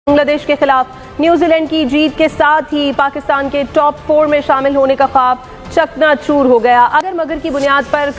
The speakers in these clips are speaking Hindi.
बांग्लादेश के खिलाफ न्यूजीलैंड की जीत के साथ ही पाकिस्तान के टॉप 4 में शामिल होने का ख्वाब चकनाचूर हो गया। अगर मगर की बुनियाद पर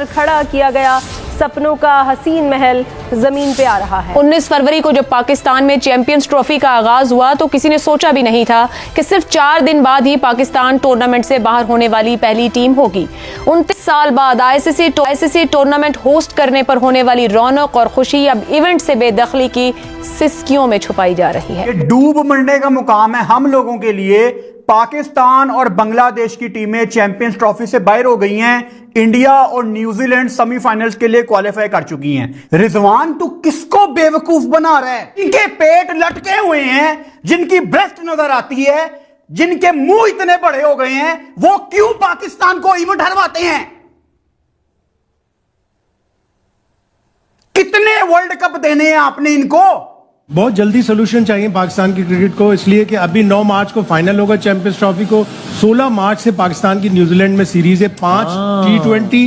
खड़ा किया गया सपनों का हसीन महल जमीन पे आ रहा है। 19 फरवरी को जब पाकिस्तान में चैंपियंस ट्रॉफी का आगाज हुआ तो किसी ने सोचा भी नहीं था कि सिर्फ 4 दिन बाद ही पाकिस्तान टूर्नामेंट से बाहर होने वाली पहली टीम होगी। 29 साल बाद आईसीसी टूर्नामेंट होस्ट करने पर होने वाली रौनक और खुशी अब इवेंट से बेदखली की सिस्कियों में छुपाई जा रही है। डूब मरने का मुकाम है हम लोगों के लिए। पाकिस्तान और बांग्लादेश की टीमें चैंपियंस ट्रॉफी से बाहर हो गई हैं। इंडिया और न्यूजीलैंड सेमीफाइनल्स के लिए क्वालिफाई कर चुकी हैं। रिजवान तू किसको बेवकूफ बना रहा है? इनके पेट लटके हुए हैं, जिनकी ब्रेस्ट नजर आती है, जिनके मुंह इतने बड़े हो गए हैं, वो क्यों पाकिस्तान को इवेंट हरवाते हैं? कितने वर्ल्ड कप देने हैं आपने इनको? बहुत जल्दी सोल्यूशन चाहिए पाकिस्तान की क्रिकेट को, इसलिए कि अभी 9 मार्च को फाइनल होगा चैंपियंस ट्रॉफी को। 16 मार्च से पाकिस्तान की न्यूजीलैंड में सीरीज है, 5 T20,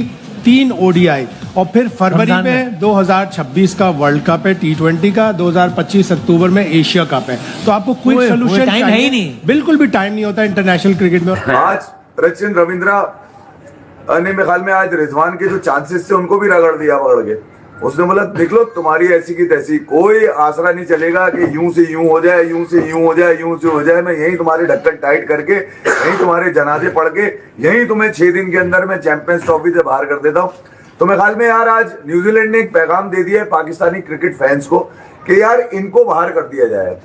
3 ODI, और फिर फरवरी में 2026 का वर्ल्ड कप है T20 का, 2025 अक्टूबर में एशिया कप है। तो आपको क्विक सोल्यूशन टाइम है ही नहीं, बिल्कुल भी टाइम नहीं होता इंटरनेशनल क्रिकेट में। आज सचिन रविंद्रा ने मेरे ख्याल में आज रिजवान के जो चांसेस थे उनको भी रगड़ दिया पकड़ के। उसने बोला देख लो तुम्हारी ऐसी की तैसी, कोई आसरा नहीं चलेगा कि यूं से यूं हो जाए, यूं से यूं हो जाए, यूं से हो जाए। मैं यही तुम्हारी ढक्कन टाइट करके, यही तुम्हारे जनाजे पढ़ के, यही तुम्हें 6 दिन के अंदर मैं चैंपियंस ट्रॉफी से बाहर कर देता हूं। तो मेरे ख्याल में यार आज न्यूजीलैंड ने एक पैगाम दे दिया है पाकिस्तानी क्रिकेट फैंस को कि यार इनको बाहर कर दिया जाए।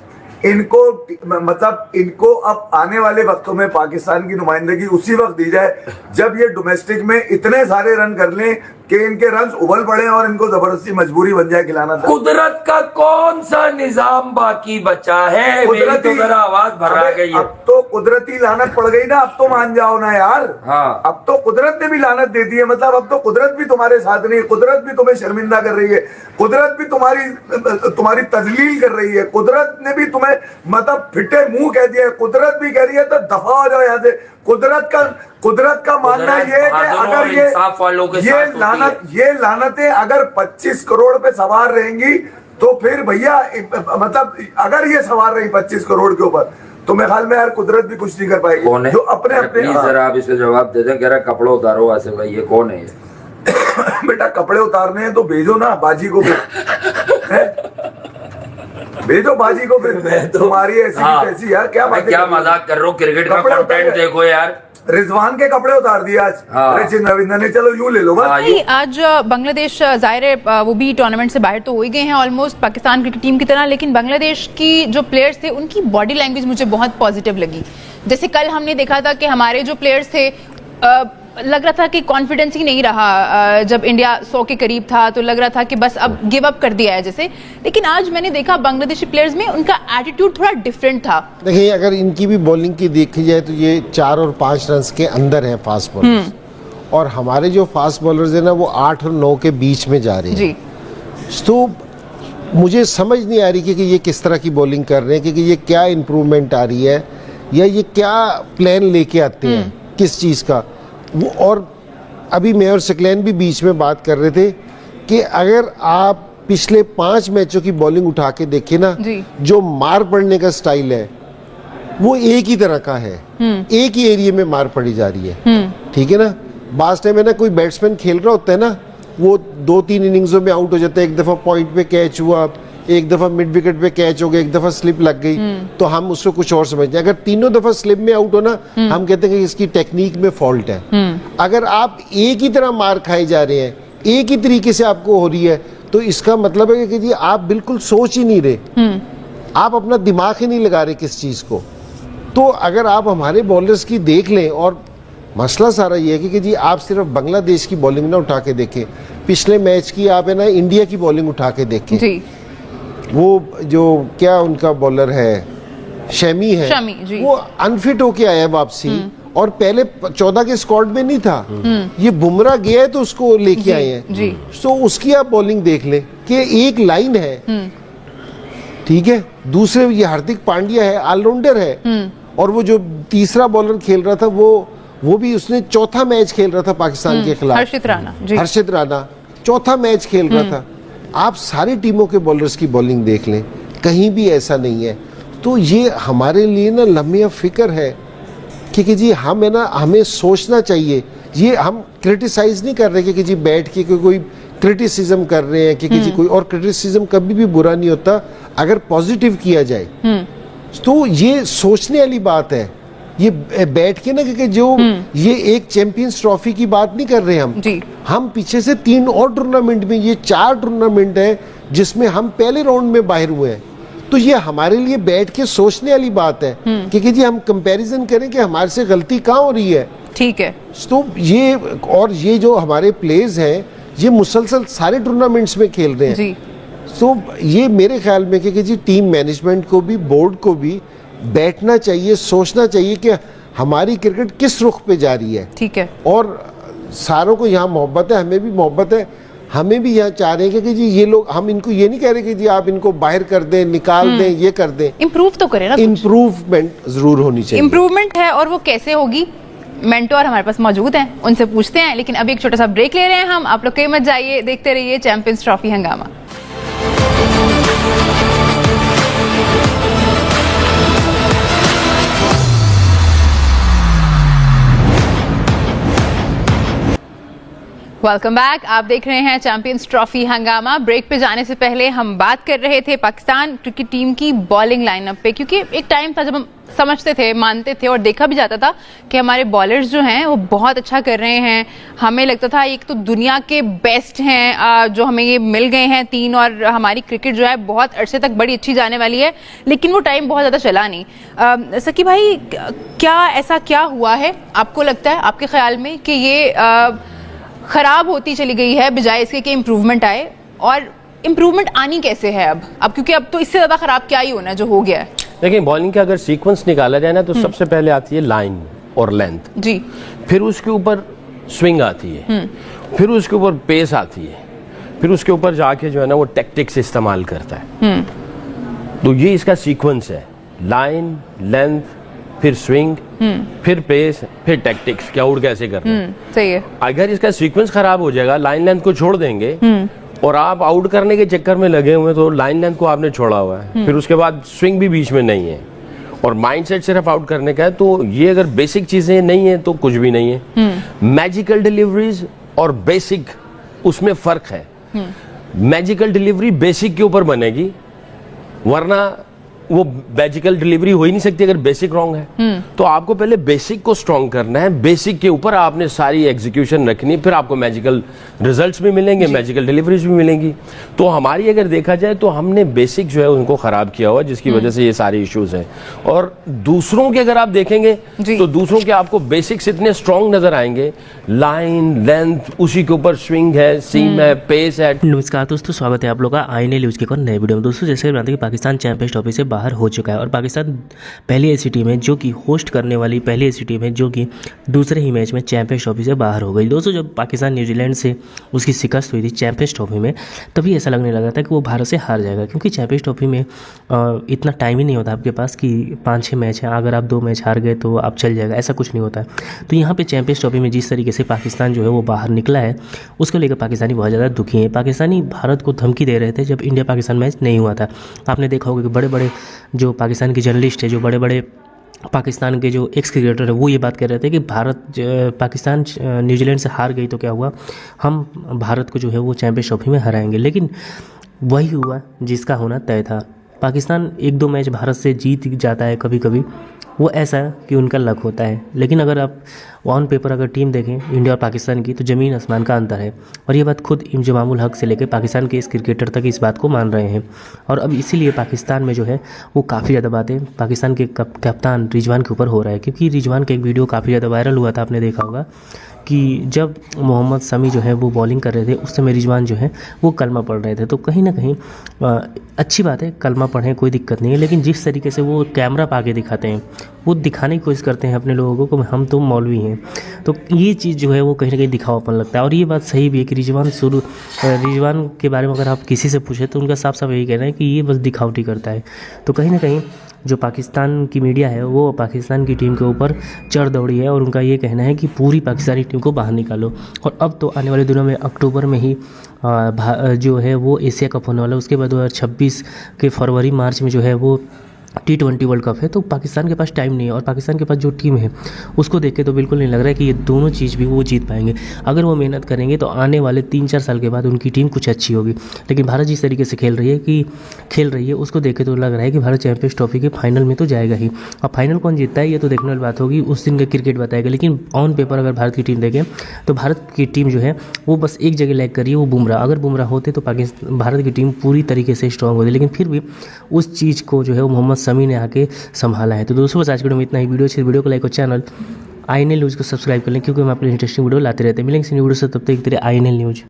इनको मतलब इनको अब आने वाले वक्तों में पाकिस्तान की नुमाइंदगी उसी वक्त दी जाए जब ये डोमेस्टिक में इतने सारे रन कर लें कि इनके रन उबल पड़े और इनको जबरदस्ती मजबूरी बन जाए खिलाना। कुदरत का कौन सा निजाम बाकी बचा है? कुदरती तो आवाज भरा गई है। अब तो कुदरती लानत पड़ गई ना, अब तो मान जाओ ना यार। हाँ। अब तो कुदरत ने भी लानत दे दी है, मतलब अब तो कुदरत भी तुम्हारे साथ नहीं, कुदरत भी तुम्हें शर्मिंदा कर रही है, कुदरत भी तुम्हारी तजलील कर रही है, कुदरत ने भी तुम्हें मतलब फिटे मुंह कह दिया है। कुदरत भी कह रही है तो दफा हो जाओ यहाँ से। कुदरत का मानना ये है कि अगर ये लानतें अगर 25 करोड़ पे सवार रहेंगी तो फिर भैया मतलब अगर ये सवार रही 25 करोड़ के ऊपर तो मेरे ख्याल में यार कुदरत भी कुछ नहीं कर पाएगी। कौन है? जो अपने जरा आप इसका जवाब दे दें। कह रहा कपड़े उतारो वैसे भाई, ये कौन है ये? बेटा कपड़े उतारने हैं तो भेजो ना बाजी को भेजो बाजी को फिर। तुम्हारी ऐसी कैसी यार, क्या बात है? क्या मजाक कर रहे हो? क्रिकेट का कंटेंट देखो यार। रिजवान के कपड़े उतार दिए आज सचिन रविंद्र ने। चलो यूं ले लो बस। आज बांग्लादेश जाहिर है वो भी टूर्नामेंट से बाहर तो हो ही गए हैं ऑलमोस्ट पाकिस्तान की टीम की तरह, लेकिन बांग्लादेश की जो प्लेयर्स थे उनकी बॉडी लैंग्वेज मुझे बहुत पॉजिटिव लगी। जैसे कल हमने देखा था कि हमारे जो प्लेयर्स थे लग रहा था कि कॉन्फिडेंस ही नहीं रहा। जब इंडिया 100 के करीब था तो लग रहा था कि बस अब गिव अप कर दिया है जैसे, लेकिन आज मैंने देखा बांग्लादेशी प्लेयर्स में उनका एटीट्यूड थोड़ा डिफरेंट था। देखिए अगर इनकी भी बॉलिंग की देखी जाए तो ये 4 और 5 रन के अंदर है फास्ट बॉलर्स, और हमारे जो फास्ट बॉलर्स है ना वो 8 और 9 के बीच में जा रहे हैं जी। तो मुझे समझ नहीं आ रही कि ये किस तरह की बॉलिंग कर रहे हैं, क्योंकि ये क्या इम्प्रूवमेंट आ रही है या ये क्या प्लान लेके आते हैं किस चीज़ का वो। और अभी मैं और सकलैन भी बीच में बात कर रहे थे कि अगर आप पिछले 5 मैचों की बॉलिंग उठा के देखें ना, जो मार पड़ने का स्टाइल है वो एक ही तरह का है, एक ही एरिया में मार पड़ी जा रही है। ठीक है ना, बास टाइम है ना कोई बैट्समैन खेल रहा होता है ना, वो 2-3 इनिंग्सों में आउट हो जाता है। एक दफा पॉइंट पे कैच हुआ, एक दफा मिड विकेट पे कैच हो गया, एक दफा स्लिप लग गई, तो हम उसको कुछ और समझते हैं। अगर तीनों दफा स्लिप में आउट हो ना, हम कहते हैं कि इसकी टेक्निक में फॉल्ट है। अगर आप एक ही तरह मार खाए जा रहे हैं, एक ही तरीके से आपको हो रही है, तो इसका मतलब है कि जी आप बिल्कुल सोच ही नहीं रहे, आप अपना दिमाग ही नहीं लगा रहे किस चीज को। तो अगर आप हमारे बॉलर्स की देख लें, और मसला सारा ये है कि जी आप सिर्फ बांग्लादेश की बॉलिंग ना उठा के देखें, पिछले मैच की आप है ना इंडिया की बॉलिंग उठा के देखें। वो जो क्या उनका बॉलर है शमी है, वो अनफिट होके आया है वापसी, और पहले 14 के स्क्वाड में नहीं था। ये बुमराह गया है तो उसको लेके आए हैं। तो उसकी आप बॉलिंग देख ले कि एक लाइन है, ठीक है। दूसरे ये हार्दिक पांड्या है, ऑलराउंडर है, और वो जो तीसरा बॉलर खेल रहा था वो भी उसने चौथा मैच खेल रहा था पाकिस्तान के खिलाफ, हर्षित राणा चौथा मैच खेल रहा था। आप सारी टीमों के बॉलर्स की बॉलिंग देख लें, कहीं भी ऐसा नहीं है। तो ये हमारे लिए ना लम्हे फिक्र है कि जी हम है ना, हमें सोचना चाहिए। ये हम क्रिटिसाइज नहीं कर रहे कि जी बैठ के कोई क्रिटिसिज्म कर रहे हैं कि जी कोई, और क्रिटिसिज्म कभी भी बुरा नहीं होता अगर पॉजिटिव किया जाए। तो ये सोचने वाली बात है। ये बैठ के ना कि जो ये एक चैंपियंस ट्रॉफी की बात नहीं कर रहे हम पीछे से 3 और टूर्नामेंट में, ये 4 टूर्नामेंट है जिसमें हम पहले राउंड में बाहर हुए हैं। तो ये हमारे लिए बैठ के सोचने वाली बात है कि जी हम कंपैरिजन करें कि हमारे से गलती कहाँ हो रही है। ठीक है। तो ये, और ये जो हमारे प्लेयर्स हैं ये मुसलसल सारे टूर्नामेंट्स में खेल रहे हैं जी। तो ये मेरे ख्याल में कि जी टीम मैनेजमेंट को भी, बोर्ड को भी बैठना चाहिए, सोचना चाहिए कि हमारी क्रिकेट किस रुख पे जा रही है। ठीक है। और सारों को यहाँ मोहब्बत है, हमें भी मोहब्बत है, हमें भी यहाँ चाह रहे हैं कि जी ये लोग, हम इनको ये नहीं कह रहे कि जी आप इनको बाहर कर दें, निकाल दें, ये कर दें। इम्प्रूव तो करें ना। इम्प्रूवमेंट जरूर होनी चाहिए। इम्प्रूवमेंट है, और वो कैसे होगी? मेंटोर हमारे पास मौजूद हैं, उनसे पूछते हैं। लेकिन अभी एक छोटा सा ब्रेक ले रहे हैं हम। आप लोग कहीं मत जाइए, देखते रहिए चैंपियंस ट्रॉफी हंगामा। Welcome back. आप देख रहे हैं चैंपियंस ट्रॉफी हंगामा। ब्रेक पे जाने से पहले हम बात कर रहे थे पाकिस्तान क्रिकेट टीम की बॉलिंग लाइनअप पे, क्योंकि एक टाइम था जब हम समझते थे, मानते थे और देखा भी जाता था कि हमारे बॉलर्स जो हैं वो बहुत अच्छा कर रहे हैं। हमें लगता था एक तो दुनिया के बेस्ट हैं जो हमें ये मिल गए हैं 3, और हमारी क्रिकेट जो है बहुत अरसे तक बड़ी अच्छी जाने वाली है। लेकिन वो टाइम बहुत ज़्यादा चला नहीं। सकी भाई, क्या ऐसा क्या हुआ है आपको लगता है, आपके ख्याल में, कि ये खराब होती चली गई है बजाय इसके कि इम्प्रूवमेंट आए? और इम्प्रूवमेंट आनी कैसे है अब क्योंकि अब तो इससे ज़्यादा खराब क्या ही होना जो हो गया है। देखिए, बॉलिंग का अगर सीक्वेंस निकाला जाए ना तो सबसे पहले आती है लाइन और लेंथ जी, फिर उसके ऊपर स्विंग आती है, फिर उसके ऊपर पेस आती है, फिर उसके ऊपर जाके जो है ना वो टैक्टिक्स इस्तेमाल करता है। तो ये इसका सीक्वेंस है, लाइन, लेंथ, फिर स्विंग, फिर पेस, फिर टैक्टिक्स, क्या आउट कैसे करना है। सही है। अगर इसका सीक्वेंस खराब हो जाएगा, लाइन लेंथ को छोड़ देंगे और आप आउट करने के चक्कर में लगे हुए, तो लाइन लेंथ को आपने छोड़ा हुआ है, फिर उसके बाद स्विंग भी बीच में नहीं है और माइंडसेट सिर्फ आउट करने का है, तो ये अगर बेसिक चीजें नहीं है तो कुछ भी नहीं है। मैजिकल डिलीवरीज और बेसिक, उसमें फर्क है। मैजिकल डिलीवरी बेसिक के ऊपर बनेगी, वरना वो मैजिकल डिलीवरी हो ही नहीं सकती अगर बेसिक रॉन्ग है। तो आपको पहले बेसिक को स्ट्रॉन्ग करना है, बेसिक के ऊपर आपने सारी एग्जीक्यूशन रखनी, फिर आपको मैजिकल रिजल्ट्स भी मिलेंगे, मैजिकल डिलीवरीज भी मिलेंगी। तो हमारी अगर देखा जाए तो हमने बेसिक जो है उनको खराब किया हुआ, जिसकी वजह से ये सारे इश्यूज हैं। और दूसरों के अगर आप देखेंगे तो दूसरों के आपको बेसिक्स इतने स्ट्रॉन्ग नजर आएंगे, लाइन, लेंथ, उसी के ऊपर स्विंग है, सीम है, पेस है। नमस्कार दोस्तों, स्वागत है आप लोगों का आई न्यूज़ के एक और नए वीडियो में। दोस्तों, जैसे जानते हैं कि पाकिस्तान चैंपियंस ट्रॉफी से बाहर हो चुका है और पाकिस्तान पहली ऐसी टीम है जो कि होस्ट करने वाली पहली ऐसी टीम है जो कि दूसरे ही मैच में चैंपियंस ट्रॉफी से बाहर हो गई। दोस्तों, जब पाकिस्तान न्यूजीलैंड से उसकी शिकस्त हुई थी चैंपियंस ट्रॉफी में, तभी ऐसा लगने लगा था कि वो भारत से हार जाएगा, क्योंकि चैंपियंस ट्रॉफी में इतना टाइम ही नहीं होता आपके पास कि 5-6 मैच हैं, अगर आप 2 मैच हार गए तो आप चल जाएगा, ऐसा कुछ नहीं होता है। तो यहाँ पर चैंपियंस ट्रॉफी में जिस तरीके से पाकिस्तान जो है वो बाहर निकला है, उसको लेकर पाकिस्तानी बहुत ज़्यादा दुखी है। पाकिस्तानी भारत को धमकी दे रहे थे जब इंडिया पाकिस्तान मैच नहीं हुआ था। आपने देखा होगा कि बड़े बड़े जो पाकिस्तान के जर्नलिस्ट है, जो बड़े बड़े पाकिस्तान के जो एक्स क्रिकेटर है, वो ये बात कर रहे थे कि पाकिस्तान न्यूजीलैंड से हार गई तो क्या हुआ, हम भारत को जो है वो चैंपियंस ट्रॉफी में हराएंगे। लेकिन वही हुआ जिसका होना तय था। पाकिस्तान 1-2 मैच भारत से जीत जाता है कभी कभी, वो ऐसा कि उनका लक होता है। लेकिन अगर आप ऑन पेपर अगर टीम देखें इंडिया और पाकिस्तान की, तो ज़मीन आसमान का अंतर है। और ये बात खुद इंजमामुल हक से लेकर पाकिस्तान के इस क्रिकेटर तक इस बात को मान रहे हैं। और अब इसीलिए पाकिस्तान में जो है वो काफ़ी ज़्यादा बातें पाकिस्तान के कप्तान रिजवान के ऊपर हो रहा है, क्योंकि रिजवान का एक वीडियो काफ़ी ज़्यादा वायरल हुआ था, आपने देखा होगा कि जब मोहम्मद शमी जो है वो बॉलिंग कर रहे थे, उस समय रिजवान जो है वो कलमा पढ़ रहे थे। तो कहीं ना कहीं अच्छी बात है, कलमा पढ़ें, कोई दिक्कत नहीं है, लेकिन जिस तरीके से वो कैमरा पा के दिखाते हैं, वो दिखाने की कोशिश करते हैं अपने लोगों को हम तो मौलवी हैं, तो ये चीज़ जो है वो कहीं ना कहीं दिखावापन लगता है। और ये बात सही भी है कि रिजवान के बारे में अगर आप किसी से पूछें तो उनका साफ साफ यही कहना है कि ये बस दिखावटी करता है। तो कहीं ना कहीं जो पाकिस्तान की मीडिया है वो पाकिस्तान की टीम के ऊपर चढ़ दौड़ी है और उनका ये कहना है कि पूरी पाकिस्तानी टीम को बाहर निकालो। और अब तो आने वाले दिनों में अक्टूबर में ही जो है वो एशिया कप होने वाला है, उसके बाद 2026 के फरवरी मार्च में जो है वो T20 वर्ल्ड कप है। तो पाकिस्तान के पास टाइम नहीं है और पाकिस्तान के पास जो टीम है उसको देख के तो बिल्कुल नहीं लग रहा है कि ये दोनों चीज़ भी वो जीत पाएंगे। अगर वो मेहनत करेंगे तो आने वाले 3-4 साल के बाद उनकी टीम कुछ अच्छी होगी, लेकिन भारत जिस तरीके से खेल रही है उसको देख के तो लग रहा है कि भारत चैंपियंस ट्रॉफी के फाइनल में तो जाएगा ही। अब फाइनल कौन जीतता है ये तो देखने वाली बात होगी, उस दिन का क्रिकेट बताएगा। लेकिन ऑन पेपर अगर भारत की टीम देखें तो भारत की टीम जो है वो बस एक जगह लैग कर रही है, वो बुमराह। अगर बुमराह होते तो भारत की टीम पूरी तरीके से स्ट्रांग होती, लेकिन फिर भी उस चीज़ को जो है वो मोहम्मद शमी ने आके संभाला है। तो दोस्तों बस आज के वीडियो में इतना ही। वीडियो को लाइक और चैनल INL न्यूज़ को सब्सक्राइब कर लें, क्योंकि हम आपके इंटरेस्टिंग वीडियो लाते रहते हैं। मिलेंगे न्यू वीडियो से, तब तक के लिए INL न्यूज़।